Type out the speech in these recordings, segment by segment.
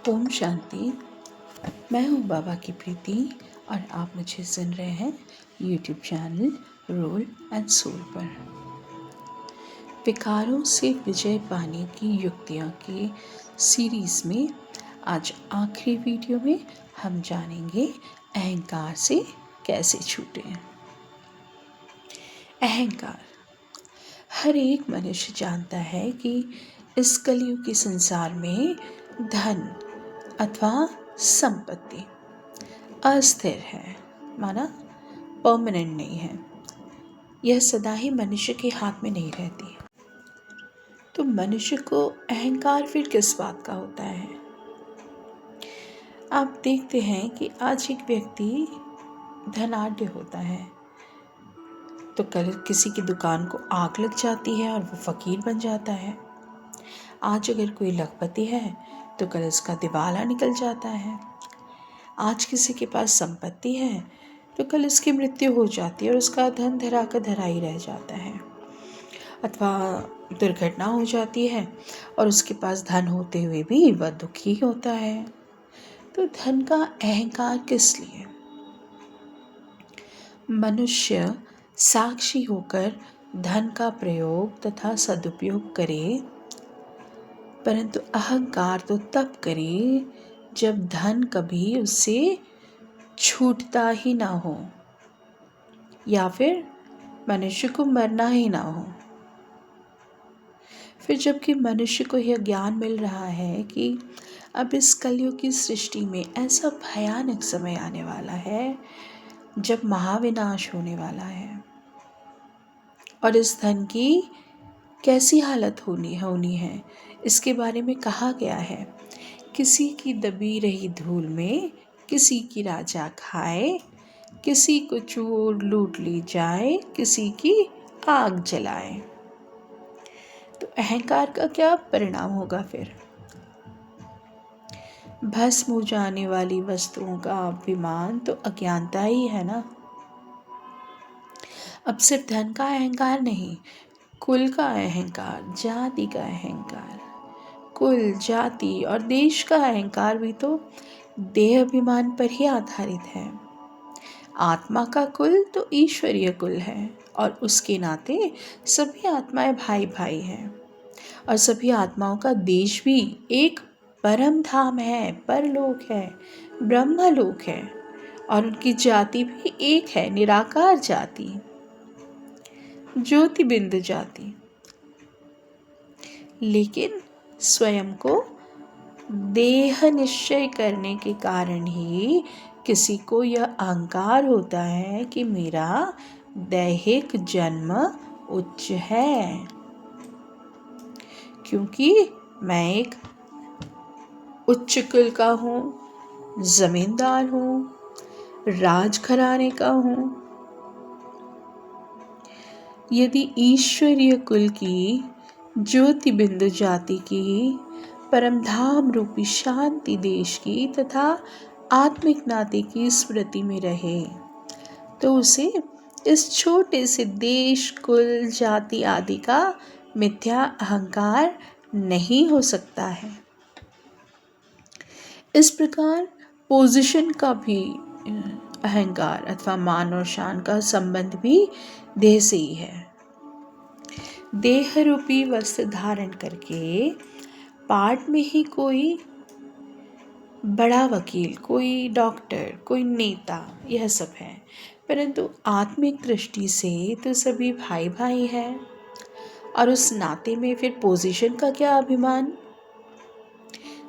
ओम शांति। मैं हूँ बाबा की प्रीति और आप मुझे सुन रहे हैं YouTube channel Role and Soul पर। विकारों से विजय पाने की युक्तियों की सीरीज में आज आखिरी वीडियो में हम जानेंगे अहंकार से कैसे छूटें। अहंकार हर एक मनुष्य जानता है कि इस कलयुग के संसार में धन अथवा संपत्ति अस्थिर है, माना परमानेंट नहीं है। यह सदा ही मनुष्य के हाथ में नहीं रहती। तो मनुष्य को अहंकार फिर किस बात का होता है? आप देखते हैं कि आज एक व्यक्ति धनाढ्य होता है तो कल किसी की दुकान को आग लग जाती है और वो फकीर बन जाता है। आज अगर कोई लखपति है तो कल उसका दिवाला निकल जाता है। आज किसी के पास संपत्ति है तो कल उसकी मृत्यु हो जाती है और उसका धन धरा का धरा ही रह जाता है। अथवा दुर्घटना हो जाती है और उसके पास धन होते हुए भी वह दुखी होता है। तो धन का अहंकार किस लिए? मनुष्य साक्षी होकर धन का प्रयोग तथा सदुपयोग करे, परंतु अहंकार तो तब करे जब धन कभी उससे छूटता ही ना हो या फिर मनुष्य को मरना ही ना हो। फिर जबकि मनुष्य को यह ज्ञान मिल रहा है कि अब इस कलयुग की सृष्टि में ऐसा भयानक समय आने वाला है जब महाविनाश होने वाला है और इस धन की कैसी हालत होनी है इसके बारे में कहा गया है। किसी की दबी रही धूल में किसी की राजा खाए, किसी को चोर लूट ली जाए, किसी की आग जलाए। तो अहंकार का क्या परिणाम होगा? फिर भस्म हो जाने वाली वस्तुओं का अभिमान तो अज्ञानता ही है ना। अब सिर्फ धन का अहंकार नहीं, कुल का अहंकार, जाति का अहंकार, कुल, जाति और देश का अहंकार भी तो देह अभिमान पर ही आधारित है। आत्मा का कुल तो ईश्वरीय कुल है और उसके नाते सभी आत्माएं भाई भाई हैं और सभी आत्माओं का देश भी एक परम धाम है, परलोक है, ब्रह्मलोक है और उनकी जाति भी एक है, निराकार जाति, ज्योति बिंदु जाति। लेकिन स्वयं को देह निश्चय करने के कारण ही किसी को यह अहंकार होता है कि मेरा दैहिक जन्म उच्च है, क्योंकि मैं एक उच्च कुल का हूँ, जमींदार हूँ, राजघराने का हूँ। यदि ईश्वरीय कुल की ज्योति बिंदु जाति की, परमधाम रूपी शांति देश की तथा आत्मिक नाते की स्मृति में रहे तो उसे इस छोटे से देश, कुल, जाति आदि का मिथ्या अहंकार नहीं हो सकता है। इस प्रकार पोजीशन का भी अहंकार अथवा मान और शान का संबंध भी देह से ही है। देह रूपी वस्त्र धारण करके पाठ में ही कोई बड़ा वकील, कोई डॉक्टर, कोई नेता, यह सब है, परंतु आत्मिक दृष्टि से तो सभी भाई भाई हैं। और उस नाते में फिर पोजीशन का क्या अभिमान?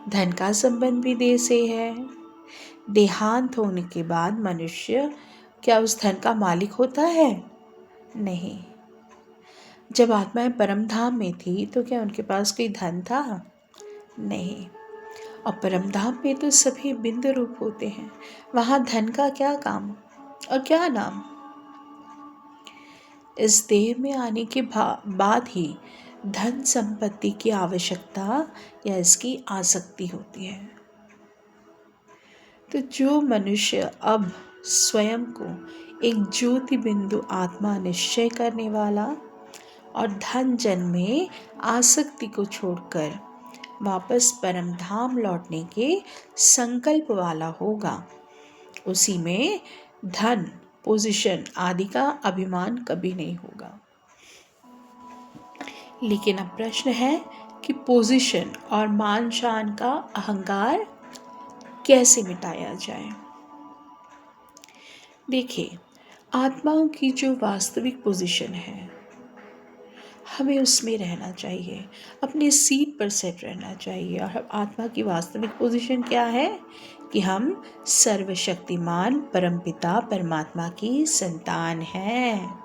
धन का संबंध भी देह से है। देहांत होने के बाद मनुष्य क्या उस धन का मालिक होता है? नहीं। जब आत्माएं परम धाम में थी तो क्या उनके पास कोई धन था? नहीं। और परम धाम में तो सभी बिंदु रूप होते हैं, वहां धन का क्या काम और क्या नाम? इस देह में आने के बाद ही धन संपत्ति की आवश्यकता या इसकी आसक्ति होती है। तो जो मनुष्य अब स्वयं को एक ज्योति बिंदु आत्मा निश्चय करने वाला और धन जन में आसक्ति को छोड़कर वापस परम धाम लौटने के संकल्प वाला होगा। उसी में धन, पोजीशन आदि का अभिमान कभी नहीं होगा। लेकिन अब प्रश्न है कि पोजीशन और मान शान का अहंकार कैसे मिटाया जाए। देखिए, आत्माओं की जो वास्तविक पोजीशन है, हमें उसमें रहना चाहिए, अपने सीट पर सेट रहना चाहिए। और आत्मा की वास्तविक पोजीशन क्या है कि हम सर्वशक्तिमान परमपिता परमात्मा की संतान हैं।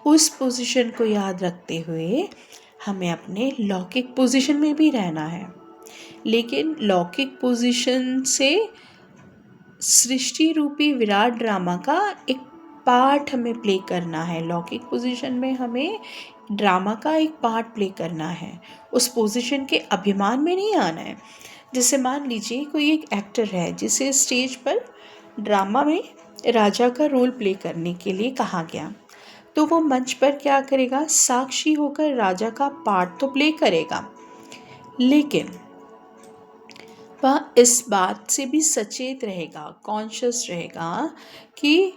उस पोजीशन को याद रखते हुए हमें अपने लौकिक पोजीशन में भी रहना है। लेकिन लौकिक पोजीशन से सृष्टि रूपी विराट ड्रामा का एक पार्ट हमें प्ले करना है। लौकिक पोजीशन में हमें ड्रामा का एक पार्ट प्ले करना है, उस पोजीशन के अभिमान में नहीं आना है। जैसे मान लीजिए कोई एक एक्टर है जिसे स्टेज पर ड्रामा में राजा का रोल प्ले करने के लिए कहा गया, तो वो मंच पर क्या करेगा, साक्षी होकर राजा का पार्ट तो प्ले करेगा, लेकिन वह इस बात से भी सचेत रहेगा, कॉन्शियस रहेगा कि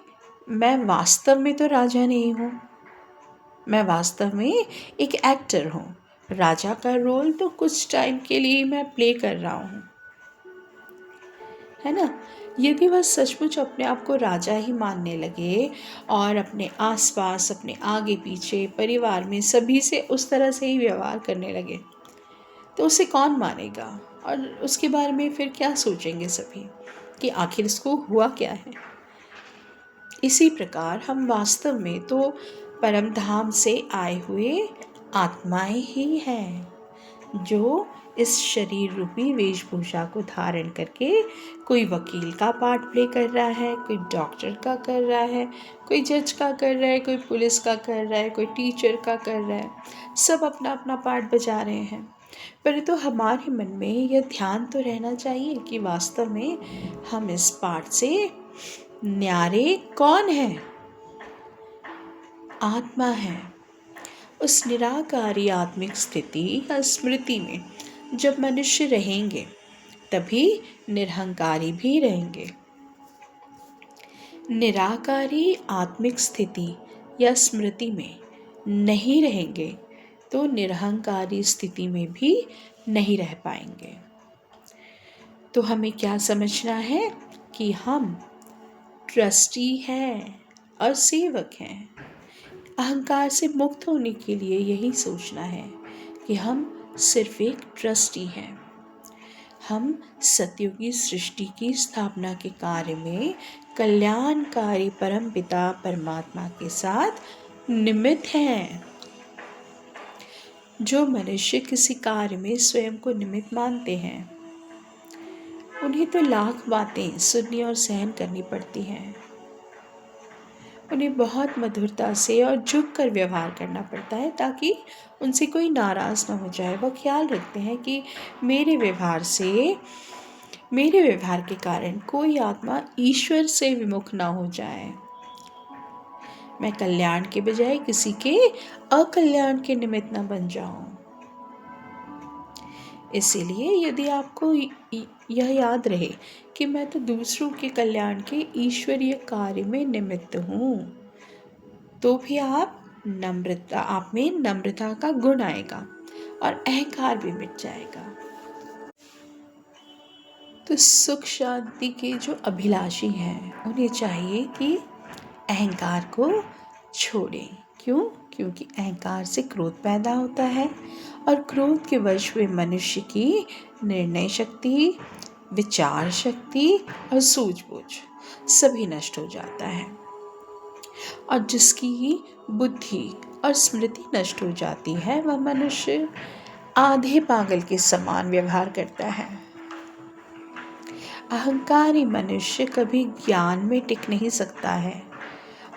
मैं वास्तव में तो राजा नहीं हूँ, मैं वास्तव में एक एक्टर हूँ। राजा का रोल तो कुछ टाइम के लिए मैं प्ले कर रहा हूँ, है ना। यदि वह सचमुच अपने आप को राजा ही मानने लगे और अपने आसपास, अपने आगे पीछे, परिवार में सभी से उस तरह से ही व्यवहार करने लगे, तो उसे कौन मानेगा। और उसके बारे में फिर क्या सोचेंगे सभी कि आखिर इसको हुआ क्या है। इसी प्रकार हम वास्तव में तो परम धाम से आए हुए आत्माएं ही हैं, जो इस शरीर रूपी वेशभूषा को धारण करके कोई वकील का पार्ट प्ले कर रहा है, कोई डॉक्टर का कर रहा है, कोई जज का कर रहा है, कोई पुलिस का कर रहा है, कोई टीचर का कर रहा है। सब अपना अपना पार्ट बजा रहे हैं, परंतु हमारे मन में यह ध्यान तो रहना चाहिए कि वास्तव में हम इस पार्ट से न्यारे कौन हैं, आत्मा है। उस निराकारी आत्मिक स्थिति या स्मृति में जब मनुष्य रहेंगे तभी निरहंकारी भी रहेंगे। निराकारी आत्मिक स्थिति या स्मृति में नहीं रहेंगे तो निरहंकारी स्थिति में भी नहीं रह पाएंगे। तो हमें क्या समझना है कि हम ट्रस्टी हैं और सेवक हैं। अहंकार से मुक्त होने के लिए यही सोचना है कि हम सिर्फ एक ट्रस्टी हैं। हम सतयुगी सृष्टि की स्थापना के कार्य में कल्याणकारी परमपिता परमात्मा के साथ निमित्त हैं। जो मनुष्य किसी कार्य में स्वयं को निमित्त मानते हैं, उन्हें तो लाख बातें सुननी और सहन करनी पड़ती हैं। उन्हें बहुत मधुरता से और झुक कर व्यवहार करना पड़ता है ताकि उनसे कोई नाराज़ ना हो जाए। वह ख्याल रखते हैं कि मेरे व्यवहार के कारण कोई आत्मा ईश्वर से विमुख ना हो जाए, मैं कल्याण के बजाय किसी के अकल्याण के निमित्त ना बन जाऊं। इसीलिए यदि आपको यह याद रहे कि मैं तो दूसरों के कल्याण के ईश्वरीय कार्य में निमित्त हूँ, तो भी आप में नम्रता का गुण आएगा और अहंकार भी मिट जाएगा। तो सुख शांति के जो अभिलाषी हैं उन्हें चाहिए कि अहंकार को छोड़ें। क्यों? क्योंकि अहंकार से क्रोध पैदा होता है और क्रोध के वश हुए मनुष्य की निर्णय शक्ति, विचार शक्ति और सूझबूझ सभी नष्ट हो जाता है। और जिसकी बुद्धि और स्मृति नष्ट हो जाती है वह मनुष्य आधे पागल के समान व्यवहार करता है। अहंकारी मनुष्य कभी ज्ञान में टिक नहीं सकता है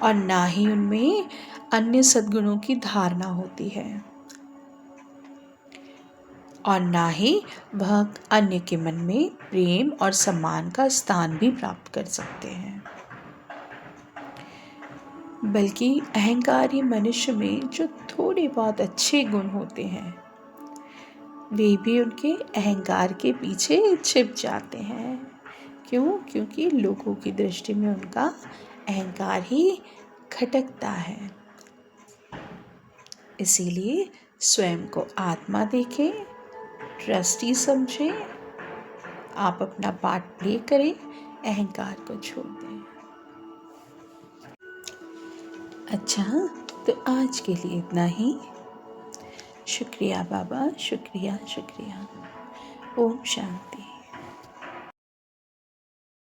और ना ही उनमें अन्य सद्गुणों की धारणा होती है और ना ही वह अन्य के मन में प्रेम और सम्मान का स्थान भी प्राप्त कर सकते हैं। बल्कि अहंकारी मनुष्य में जो थोड़े बहुत अच्छे गुण होते हैं वे भी उनके अहंकार के पीछे छिप जाते हैं। क्यों? क्योंकि लोगों की दृष्टि में उनका अहंकार ही खटकता है। इसीलिए स्वयं को आत्मा देखें, ट्रस्टी समझें, आप अपना पार्ट प्ले करें, अहंकार को छोड़ दें। अच्छा, तो आज के लिए इतना ही। शुक्रिया बाबा, शुक्रिया शुक्रिया। ओम शांति।